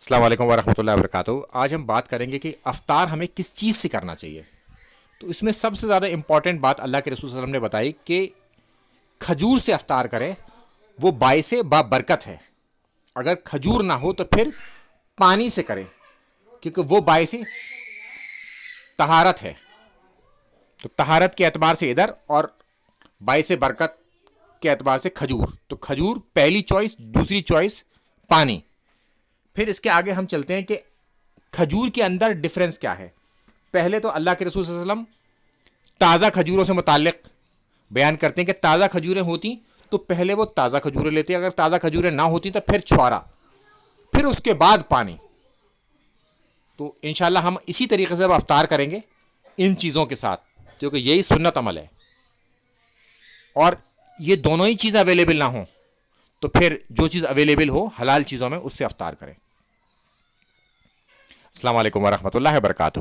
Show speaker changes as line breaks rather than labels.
السلام علیکم ورحمۃ اللہ وبرکاتہ۔ آج ہم بات کریں گے کہ افطار ہمیں کس چیز سے کرنا چاہیے۔ تو اس میں سب سے زیادہ امپورٹنٹ بات اللہ کے رسول صلی اللہ علیہ وسلم نے بتائی کہ کھجور سے افطار کریں، وہ باعث بابرکت ہے۔ اگر کھجور نہ ہو تو پھر پانی سے کریں، کیونکہ وہ باعث طہارت ہے۔ تو طہارت کے اعتبار سے ادھر، اور باعث برکت کے اعتبار سے کھجور۔ تو کھجور پہلی چوائس، دوسری چوائس پانی۔ پھر اس کے آگے ہم چلتے ہیں کہ کھجور کے اندر ڈفرینس کیا ہے۔ پہلے تو اللہ کے رسول صلی اللہ علیہ وسلم تازہ کھجوروں سے متعلق بیان کرتے ہیں کہ تازہ کھجوریں ہوتی تو پہلے وہ تازہ کھجوریں لیتے، اگر تازہ کھجوریں نہ ہوتی تو پھر چھوارا، پھر اس کے بعد پانی۔ تو انشاءاللہ ہم اسی طریقے سے اب افطار کریں گے ان چیزوں کے ساتھ، کیونکہ یہی سنت عمل ہے۔ اور یہ دونوں ہی چیزیں اویلیبل نہ ہوں تو پھر جو چیز اویلیبل ہو حلال چیزوں میں، اس سے افطار کریں۔ السلام علیکم ورحمۃ اللہ وبرکاتہ۔